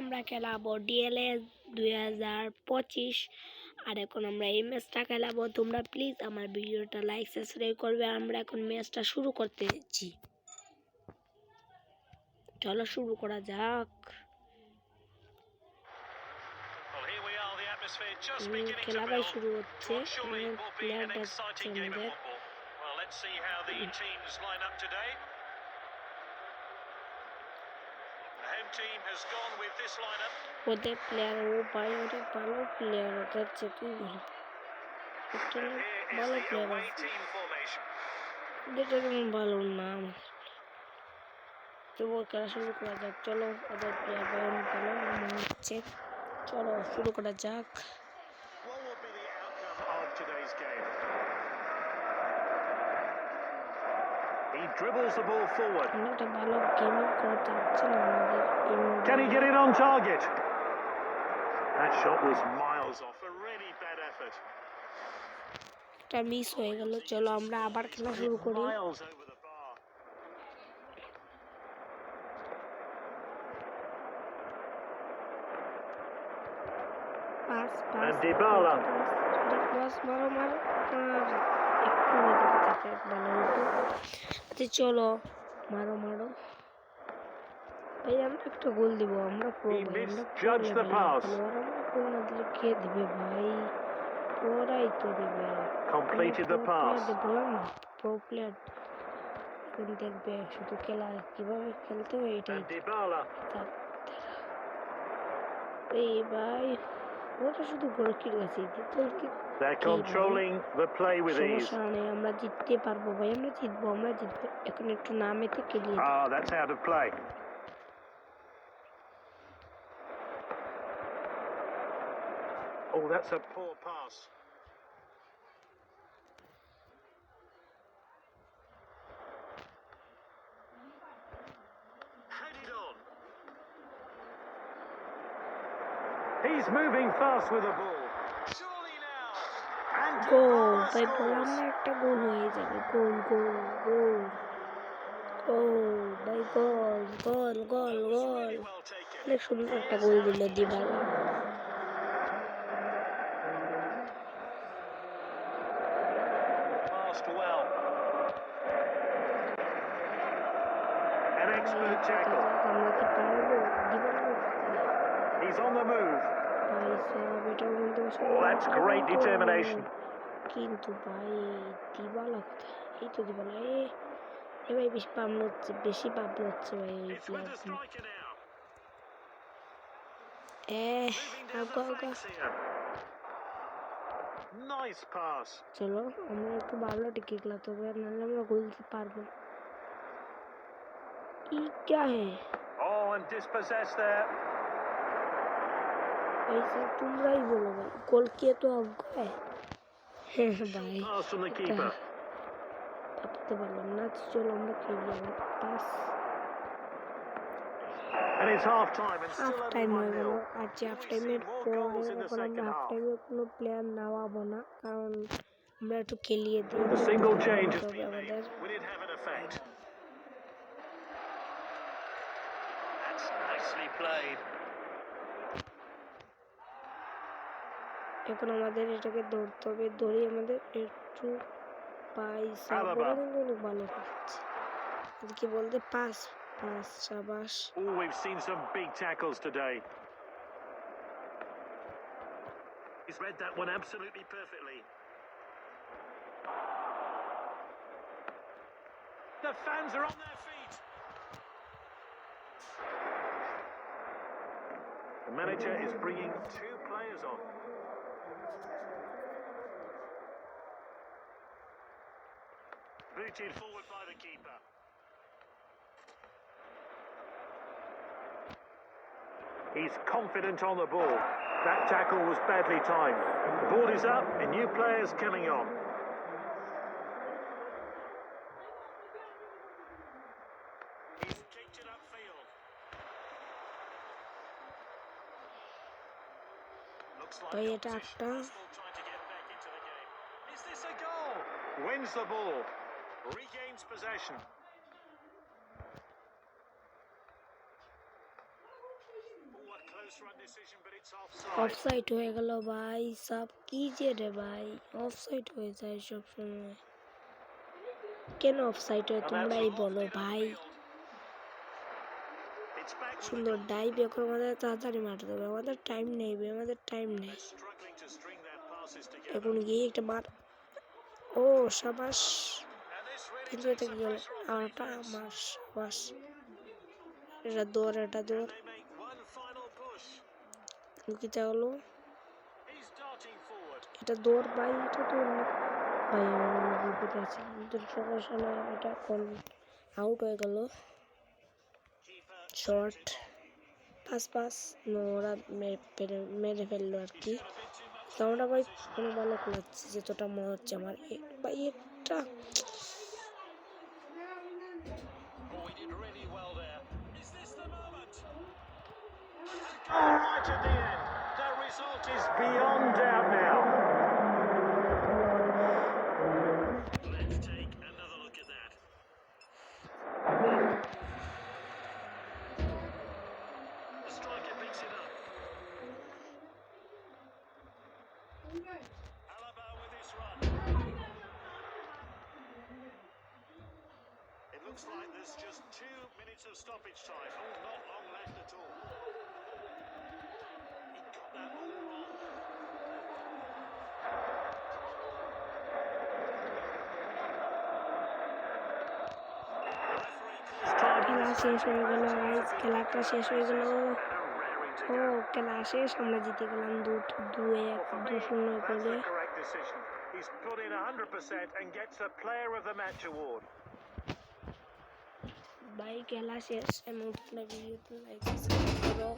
আমরা খেলাবো ডিএলএস 2025 আর এখন আমরা এই ম্যাচটা খেলাবো। তোমরা প্লিজ আমার ভিডিওটা লাইক সাবস্ক্রাইব করবে। আমরা এখন ম্যাচটা শুরু করতে যাচ্ছি, চলো শুরু করা যাক। খেলা ভাই শুরু হচ্ছে, প্লেয়ার যাচ্ছে আমাদের। ওদের প্লেয়ার ও ভাই অনেক ভালো প্লেয়ার যাচ্ছে, কি বলো ভালো প্লেয়ার আছে, যেটা তেমন ভালো না। তবু খেলা শুরু করা যাক, চলো। ওদের প্লেয়ার ভাই অনেক ভালো মনে হচ্ছে, চলো শুরু করা যাক। He dribbles the ball forward. একটা ভালো গেমিং করা যাচ্ছে না আমাদের। Can he get it on target? That shot was miles off. A really bad effort. এটা মিস হয়ে গেল, চলো আমরা আবার খেলা শুরু করি। Pass pass Dybala. পাস মারো মারো, একটু হয়ে যেতে ভালো হতো। আচ্ছা চলো মারো মারো ভাই, আমরা একটা গোল দিব। আমরা প্রো ভাই, আমরা গোল না দিলে কে দিবে ভাই? প্রোরাই তো দিবে। বললাম না প্রো প্লেয়ার দেখবে শুধু খেলা কিভাবে খেলতে হয় এটাই। এই ভাই ওটা শুধু গোল কিল আছে, সমস্যা নেই, আমরা জিততে পারবো ভাই, আমরা জিতবো। এখন একটু নামে থেকে খেলিয়ে। That's out of play. Oh, that's a poor pass. Headed on. He's moving fast with the ball. Surely now. And গোল ভাই, বললাম না একটা গোল হয়ে যাবে। গোল গোল গোল গোল ভাই, গোল গোল গোল গোল। অনেক সুন্দর একটা গোল দিল Dybala. well. An expert tackle. আমরা কি পারবো? He's on the move. ভাই সাহেব এটার মধ্যে Oh, that's great determination. কিন্তু ভাই দিবালা কোথায়? এই তো দিবালা। এ ভাই বেশি পাবনা হচ্ছে ভাই এই প্লেয়ার। Nice pass. চলো আমরা একটু ভালো টিকে খেলাতে হবে, নাহলে আমরা গোল দিতে পারবো। কি क्या है? Oh, and dispossessed there. ऐसा तुमराई बोलो भाई, गोल किए तो अब गए। भाई Pass from the keeper. अब तो बल्ला ना, चलो আমরা খেলি আবার pass. And it's half time and still half time হয়ে গেল। 1-0. আর যে হাফ টাইমের পরে এখন আমরা হাফ টাইমে কোনো প্লেয়ার নামাবো না, কারণ আমরা একটু খেলিয়ে দিই। The single change has been made. Will it have an effect? That's nicely played. এখন আমাদের এটাকে ধরতে হবে, ধরে আমাদের একটু পয়সা অনেক ভালো করছে। কি বলতে পাস পাস শাবাশ। Oh, we've seen some big tackles today. He's read that one absolutely perfectly. The fans are on their feet. The manager is bringing two players on. Booted forward by the keeper. He's confident on the ball. That tackle was badly timed. The board is up and new players coming on. He's kicked it upfield. Looks like the opposition hostile trying to get back into the game. Is this a goal? Wins the ball. Regains possession. close run decision, but it's offside. Offside হয়ে গেল ভাই সব কি যে রে ভাই offside হয়ে যায় সব সময় কেন অফসাইড হয় Well, that's তোমরাই lofted বলো ভাই upfield. It's back with the সুন্দর goalkeeper. ডাইভ এখন আমাদের তাড়াতাড়ি মারতে হবে আমাদের টাইম নেই ভাই, আমাদের টাইম নেই They're struggling to string their passes এখন together. গিয়ে একটা মার ও সাবাস And this really কিন্তু takes থেকে the গেল pressure off the আরটা defense. মার সাবাস এটা And they make one final push. লুকিতে গেলো He's darting forward. এটা দৌড় ভাই এটা দৌড় না ভাই আমার বিপদে আছে কিন্তু সকাল সকাল এটা কোন আউট হয়ে গেল Keeper short sent it on. Pass ওরা মেরে ফেললো আর কি He's got a bit too much তো আমরা ভাই position. কোনো ভালো খেলাচ্ছি যেতটা মনে হচ্ছে আমার ভাই একটা Oh, he did really well there. Is this the moment? Oh, right at the end. The result is beyond doubt now. Let's take another look at that. The striker picks it up. Alaba with his run. It looks like there's just 2 minutes of stoppage time. Oh, not long left at all. He got that all wrong. The referee calls time. খেলা শেষ হয়ে গেল guys খেলাটা শেষ হয়ে গেল And a raring to O go. খেলা শেষ আমরা জিতে গেলাম 2-1 For me, 2-0 that's করে the correct decision. He's put in 100% and gets the Player of the Match award. ভাই খেলা শেষ এমন ভিডিওতে লাইক সাবস্ক্রাইব করো